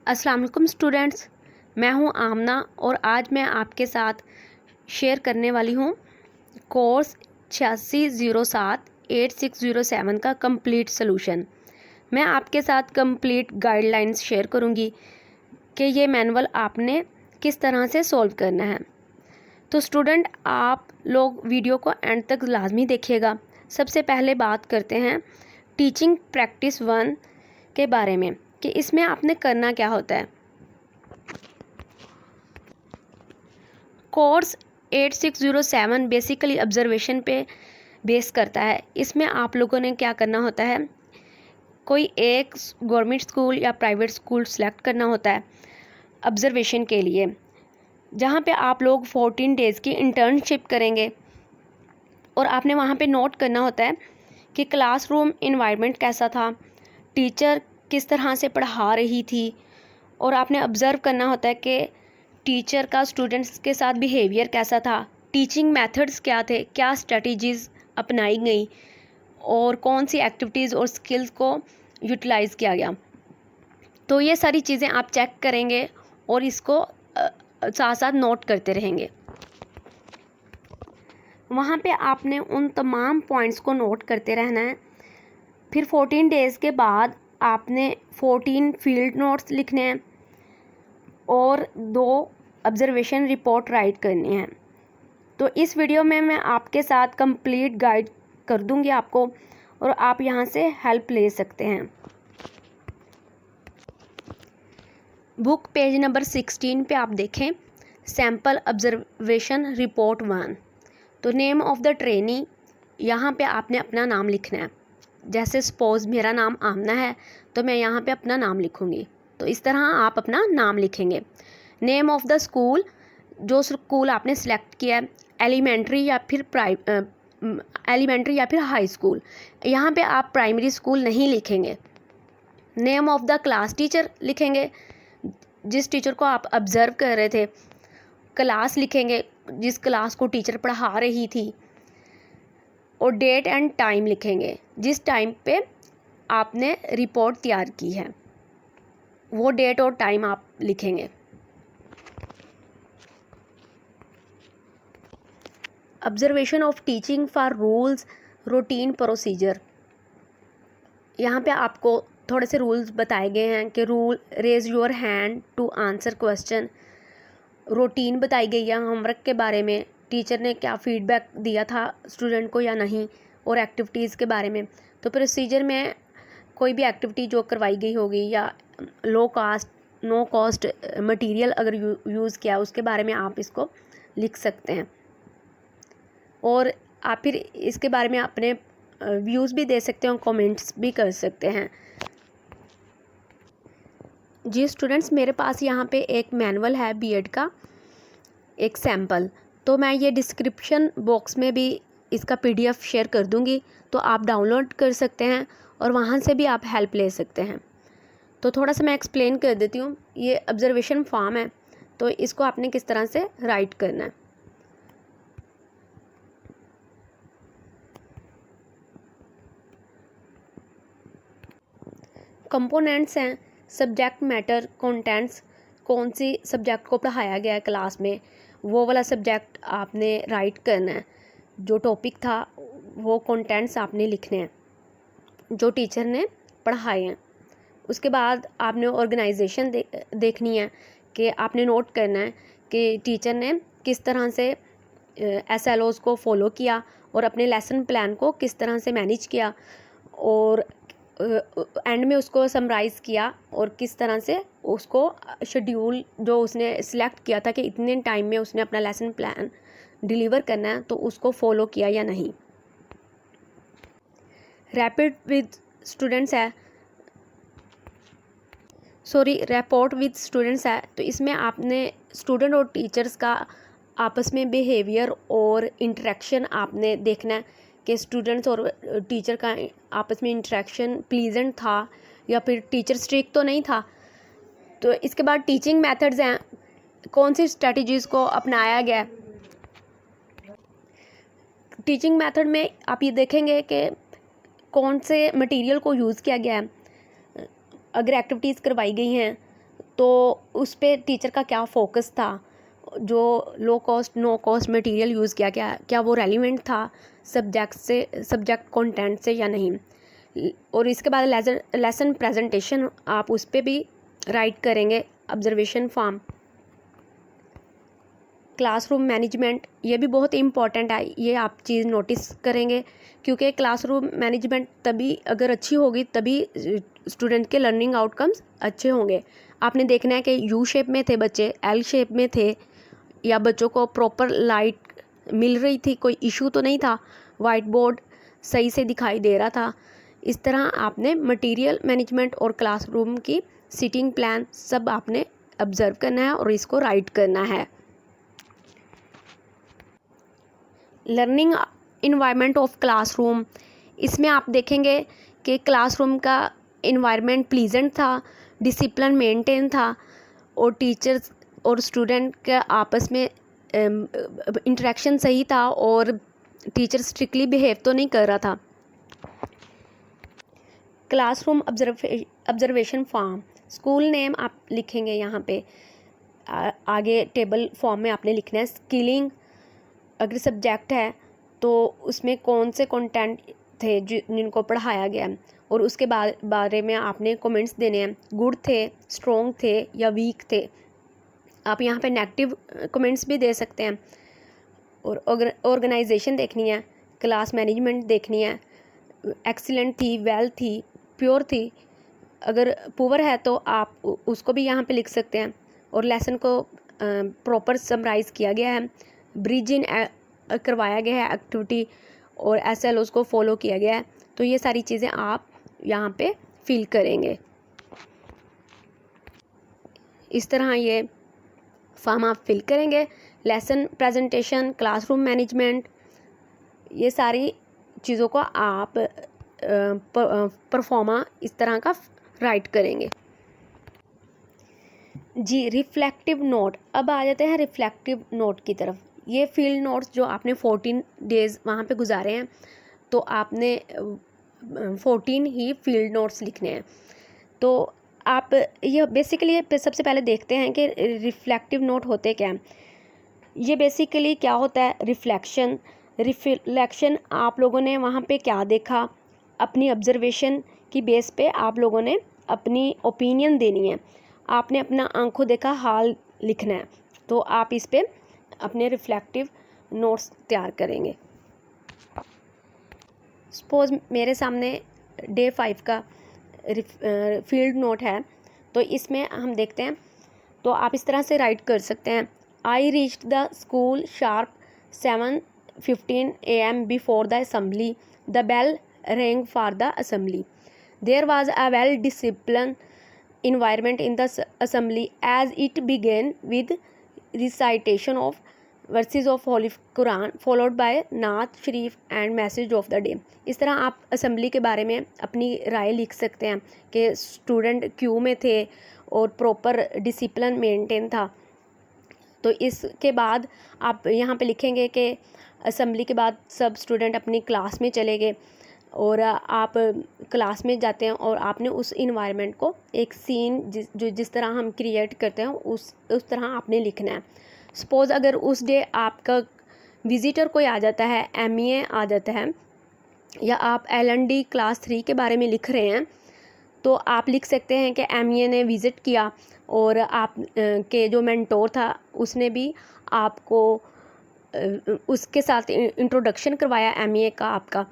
अस्सलाम वालेकुम स्टूडेंट्स, मैं हूं आमना और आज मैं आपके साथ शेयर करने वाली हूं कोर्स 8607 का कंप्लीट सॉल्यूशन। मैं आपके साथ कंप्लीट गाइडलाइंस शेयर करूंगी कि ये मैनुअल आपने किस तरह से सॉल्व करना है। तो स्टूडेंट, आप लोग वीडियो को एंड तक लाजमी देखिएगा। सबसे पहले बात करते हैं टीचिंग प्रैक्टिस 1 के बारे में कि इसमें आपने करना क्या होता है। कोर्स 8607 बेसिकली ऑब्जर्वेशन पे बेस करता है। इसमें आप लोगों ने क्या करना होता है, कोई एक गवर्नमेंट स्कूल या प्राइवेट स्कूल सेलेक्ट करना होता है ऑब्जर्वेशन के लिए, जहाँ पे आप लोग 14 डेज़ की इंटर्नशिप करेंगे और आपने वहाँ पे नोट करना होता है कि क्लासरूम इन्वायरमेंट कैसा था, टीचर किस तरह से पढ़ा रही थी, और आपने ऑब्ज़र्व करना होता है कि टीचर का स्टूडेंट्स के साथ बिहेवियर कैसा था, टीचिंग मेथड्स क्या थे, क्या स्ट्रेटजीज़ अपनाई गई और कौन सी एक्टिविटीज़ और स्किल्स को यूटिलाइज़ किया गया। तो ये सारी चीज़ें आप चेक करेंगे और इसको साथ साथ नोट करते रहेंगे। वहाँ पे आपने उन तमाम पॉइंट्स को नोट करते रहना है। फिर 14 डेज़ के बाद आपने 14 फील्ड नोट्स लिखने हैं और 2 ऑब्जर्वेशन रिपोर्ट राइट करनी है। तो इस वीडियो में मैं आपके साथ कंप्लीट गाइड कर दूंगी आपको, और आप यहाँ से हेल्प ले सकते हैं। बुक पेज नंबर 16 पे आप देखें सैम्पल ऑब्जर्वेशन रिपोर्ट 1। तो नेम ऑफ द ट्रेनी, यहाँ पे आपने अपना नाम लिखना है। जैसे सपोज़ मेरा नाम आमना है तो मैं यहाँ पे अपना नाम लिखूँगी, तो इस तरह आप अपना नाम लिखेंगे। नेम ऑफ द स्कूल, जो स्कूल आपने सेलेक्ट किया है, एलिमेंट्री या फिर हाई स्कूल, यहाँ पे आप प्राइमरी स्कूल नहीं लिखेंगे। Name of the class teacher लिखेंगे, जिस टीचर को आप ऑब्ज़र्व कर रहे थे। क्लास लिखेंगे, जिस क्लास को टीचर पढ़ा रही थी। और डेट एंड टाइम लिखेंगे, जिस टाइम पे आपने रिपोर्ट तैयार की है वो डेट और टाइम आप लिखेंगे। Observation of teaching for rules routine procedure, यहाँ पे आपको थोड़े से रूल्स बताए गए हैं कि rule raise your hand to answer question. Routine बताई गई है होमवर्क के बारे में, टीचर ने क्या फीडबैक दिया था स्टूडेंट को या नहीं, और एक्टिविटीज़ के बारे में। तो प्रोसीजर में कोई भी एक्टिविटी जो करवाई गई होगी या नो कॉस्ट मटेरियल अगर यूज़ किया उसके बारे में आप इसको लिख सकते हैं। और आप फिर इसके बारे में अपने व्यूज़ भी दे सकते हैं, कमेंट्स भी कर सकते हैं। जी स्टूडेंट्स, मेरे पास यहाँ पे एक मैनुअल है बीएड का, एक सैम्पल, तो मैं ये डिस्क्रिप्शन बॉक्स में भी इसका पीडीएफ शेयर कर दूँगी, तो आप डाउनलोड कर सकते हैं और वहाँ से भी आप हेल्प ले सकते हैं। तो थोड़ा सा मैं एक्सप्लेन कर देती हूँ। ये ऑब्जर्वेशन फॉर्म है, तो इसको आपने किस तरह से राइट करना है। कंपोनेंट्स हैं सब्जेक्ट मैटर कंटेंट्स, कौन सी सब्जेक्ट को पढ़ाया गया है क्लास में, वो वाला सब्जेक्ट आपने राइट करना है। जो टॉपिक था वो कंटेंट्स आपने लिखने हैं जो टीचर ने पढ़ाए हैं। उसके बाद आपने ऑर्गेनाइजेशन देखनी है कि आपने नोट करना है कि टीचर ने किस तरह से SLOs को फॉलो किया और अपने लेसन प्लान को किस तरह से मैनेज किया, और एंड में उसको समराइज़ किया और किस तरह से उसको शेड्यूल जो उसने सिलेक्ट किया था कि इतने टाइम में उसने अपना लेसन प्लान डिलीवर करना है, तो उसको फॉलो किया या नहीं। रैपिड विद स्टूडेंट्स है, रैपोर्ट विद स्टूडेंट्स है, तो इसमें आपने स्टूडेंट और टीचर्स का आपस में बिहेवियर और इंटरेक्शन आपने देखना है कि स्टूडेंट्स और टीचर का आपस में इंटरेक्शन प्लीजेंट था या फिर टीचर स्ट्रिक्ट तो नहीं था। तो इसके बाद टीचिंग मेथड्स हैं, कौन सी स्ट्रेटजीज़ को अपनाया गया है। टीचिंग मेथड में आप ये देखेंगे कि कौन से मटेरियल को यूज़ किया गया है, अगर एक्टिविटीज़ करवाई गई हैं तो उस पर टीचर का क्या फोकस था, जो low cost no cost material use किया क्या वो रेलिवेंट था सब्जेक्ट कंटेंट से या नहीं। और इसके बाद लेसन प्रेजेंटेशन आप उस पर भी राइट करेंगे ऑब्जर्वेशन फॉर्म। क्लासरूम मैनेजमेंट, ये भी बहुत इम्पॉर्टेंट है, ये आप चीज़ नोटिस करेंगे, क्योंकि क्लासरूम मैनेजमेंट तभी अगर अच्छी होगी तभी स्टूडेंट के लर्निंग आउटकम्स अच्छे होंगे। आपने देखना है कि यू शेप में थे बच्चे, एल शेप में थे, या बच्चों को प्रॉपर लाइट मिल रही थी, कोई इशू तो नहीं था, वाइट बोर्ड सही से दिखाई दे रहा था। इस तरह आपने मटेरियल मैनेजमेंट और क्लासरूम की सीटिंग प्लान सब आपने ऑब्जर्व करना है और इसको राइट करना है। लर्निंग इन्वायरमेंट ऑफ क्लासरूम, इसमें आप देखेंगे कि क्लासरूम का इन्वायरमेंट प्लीजेंट था, डिसिप्लिन मेंटेन था, और टीचर्स और स्टूडेंट का आपस में इंटरेक्शन सही था, और टीचर स्ट्रिक्टली बिहेव तो नहीं कर रहा था। Classroom observation form, school name आप लिखेंगे यहाँ पे, आगे टेबल फॉर्म में आपने लिखना है स्किलिंग, अगर सब्जेक्ट है तो उसमें कौन से कंटेंट थे जिनको पढ़ाया गया, और उसके बारे में आपने कमेंट्स देने हैं, गुड थे, स्ट्रॉन्ग थे या वीक थे। आप यहाँ पे नेगेटिव कमेंट्स भी दे सकते हैं। और ऑर्गेनाइजेशन देखनी है, क्लास मैनेजमेंट देखनी है, एक्सीलेंट थी, वेल थी, प्योर थी। अगर पुअर है तो आप उसको भी यहाँ पे लिख सकते हैं। और लेसन को प्रॉपर समराइज़ किया गया है, ब्रिज इन करवाया गया है एक्टिविटी, और SLOs को फॉलो किया गया है। तो ये सारी चीज़ें आप यहाँ पे फिल करेंगे। इस तरह ये फॉर्म आप फिल करेंगे। लेसन प्रेजेंटेशन, क्लासरूम मैनेजमेंट, ये सारी चीज़ों को आप परफॉर्मा इस तरह का राइट करेंगे। जी, रिफ्लेक्टिव नोट, अब आ जाते हैं रिफ्लेक्टिव नोट की तरफ। ये फील्ड नोट्स जो आपने 14 डेज़ वहाँ पे गुजारे हैं, तो आपने 14 ही फील्ड नोट्स लिखने हैं। तो आप ये बेसिकली सबसे पहले देखते हैं कि रिफ्लेक्टिव नोट होते क्या हैं। ये बेसिकली क्या होता है, रिफ्लेक्शन आप लोगों ने वहाँ पे क्या देखा, अपनी ऑब्जर्वेशन की बेस पे आप लोगों ने अपनी ओपिनियन देनी है, आपने अपना आंखों देखा हाल लिखना है। तो आप इस पे अपने रिफ्लेक्टिव नोट्स तैयार करेंगे। सपोज मेरे सामने डे 5 का फील्ड नोट है, तो इसमें हम देखते हैं, तो आप इस तरह से राइट कर सकते हैं। I reached the school sharp 7:15 AM before the assembly, the bell rang for the assembly. There was a well-disciplined environment in the assembly as it began with recitation of verses of Holy Quran followed by Naat Sharif and message of the day. इस तरह आप assembly के बारे में अपनी राय लिख सकते हैं कि स्टूडेंट क्यू में थे और प्रॉपर डिसिप्लिन मेंटेन था। तो इसके बाद आप यहाँ पे लिखेंगे कि असेंबली के बाद सब स्टूडेंट अपनी क्लास में चले गए, और आप क्लास में जाते हैं और आपने उस इन्वायरमेंट को एक सीन जिस तरह हम क्रिएट करते हैं उस तरह आपने लिखना है। सपोज़ अगर उस डे आपका विज़िटर कोई आ जाता है, MEA आ जाता है, या आप LND क्लास 3 के बारे में लिख रहे हैं, तो आप लिख सकते हैं कि MEA ने विज़िट किया और आप के जो मेंटोर था उसने भी आपको उसके साथ इंट्रोडक्शन करवाया MEA का आपका।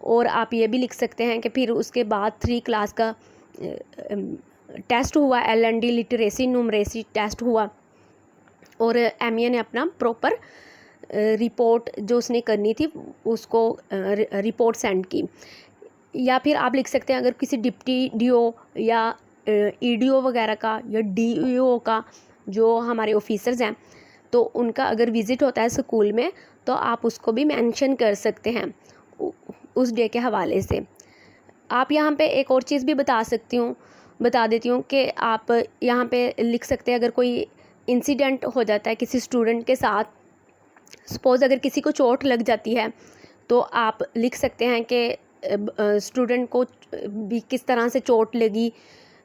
और आप ये भी लिख सकते हैं कि फिर उसके बाद 3 क्लास का टेस्ट हुआ, LND लिटरेसी न्यूमरेसी टेस्ट हुआ, और MEA ने अपना प्रॉपर रिपोर्ट जो उसने करनी थी उसको रिपोर्ट सेंड की। या फिर आप लिख सकते हैं अगर किसी डिप्टी DO या EDO वगैरह का या DEO का, जो हमारे ऑफिसर्स हैं, तो उनका अगर विज़िट होता है स्कूल में तो आप उसको भी मेंशन कर सकते हैं उस डे के हवाले से। आप यहाँ पे एक और चीज़ भी बता देती हूँ कि आप यहाँ पे लिख सकते हैं अगर कोई इंसिडेंट हो जाता है किसी स्टूडेंट के साथ, सपोज़ अगर किसी को चोट लग जाती है, तो आप लिख सकते हैं कि स्टूडेंट को भी किस तरह से चोट लगी,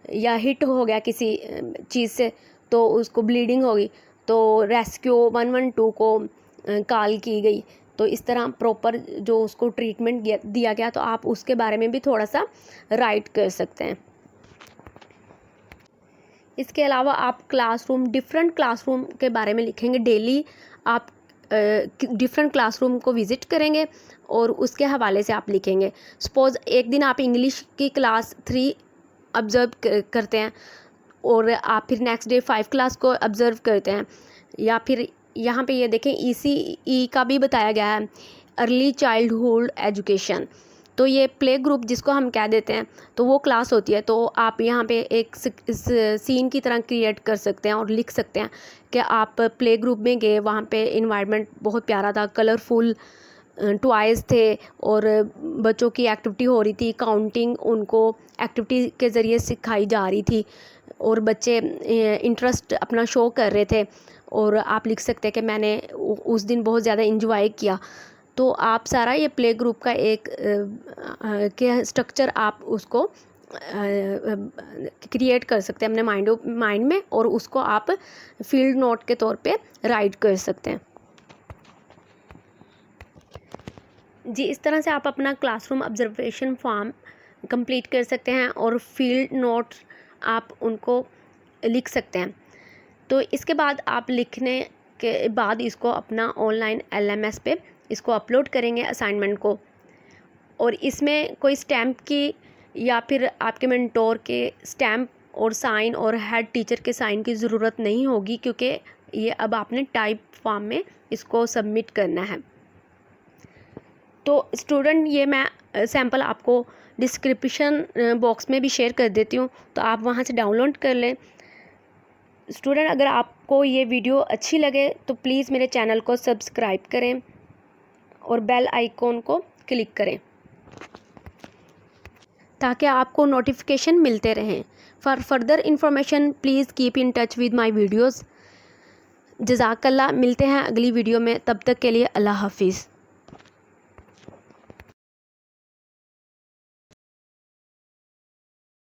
या हिट हो गया किसी चीज़ से तो उसको ब्लीडिंग होगी तो रेस्क्यू 112 को कॉल की गई। तो इस तरह प्रॉपर जो उसको ट्रीटमेंट दिया गया तो आप उसके बारे में भी थोड़ा सा राइट कर सकते हैं। इसके अलावा आप डिफरेंट क्लासरूम के बारे में लिखेंगे। डेली आप डिफरेंट क्लासरूम को विज़िट करेंगे और उसके हवाले से आप लिखेंगे। सपोज़ एक दिन आप इंग्लिश की क्लास 3 ऑब्ज़र्व करते हैं और आप फिर नेक्स्ट डे 5 क्लास को ऑब्ज़र्व करते हैं। या फिर यहाँ पे ये देखें ECE का भी बताया गया है, अर्ली चाइल्डहुड एजुकेशन। तो ये प्ले ग्रुप जिसको हम कह देते हैं तो वो क्लास होती है। तो आप यहाँ पे एक सीन की तरह क्रिएट कर सकते हैं और लिख सकते हैं कि आप प्ले ग्रुप में गए, वहाँ पे इन्वायरमेंट बहुत प्यारा था, कलरफुल टॉयज़ थे और बच्चों की एक्टिविटी हो रही थी, काउंटिंग उनको एक्टिविटी के ज़रिए सिखाई जा रही थी और बच्चे इंटरेस्ट अपना शो कर रहे थे। और आप लिख सकते हैं कि मैंने उस दिन बहुत ज़्यादा इंजॉय किया। तो आप सारा ये प्ले ग्रुप का एक के स्ट्रक्चर आप उसको क्रिएट कर सकते हैं अपने माइंड में और उसको आप फील्ड नोट के तौर पे राइट कर सकते हैं। जी, इस तरह से आप अपना क्लासरूम ऑब्जर्वेशन फॉर्म कंप्लीट कर सकते हैं और फील्ड नोट्स आप उनको लिख सकते हैं। तो इसके बाद आप लिखने के बाद इसको अपना ऑनलाइन LMS पे इसको अपलोड करेंगे असाइनमेंट को। और इसमें कोई स्टैम्प की या फिर आपके मेंटोर के स्टैम्प और साइन और हेड टीचर के साइन की ज़रूरत नहीं होगी, क्योंकि ये अब आपने टाइप फॉर्म में इसको सबमिट करना है। तो स्टूडेंट, ये मैं सैम्पल आपको डिस्क्रिप्शन बॉक्स में भी शेयर कर देती हूँ, तो आप वहाँ से डाउनलोड कर लें। स्टूडेंट, अगर आपको ये वीडियो अच्छी लगे तो प्लीज़ मेरे चैनल को सब्सक्राइब करें और बेल आइकॉन को क्लिक करें ताकि आपको नोटिफिकेशन मिलते रहें। For further information please keep in touch with my videos. जज़ाकल्लाह। मिलते हैं अगली वीडियो में, तब तक के लिए अल्लाह हाफिज़।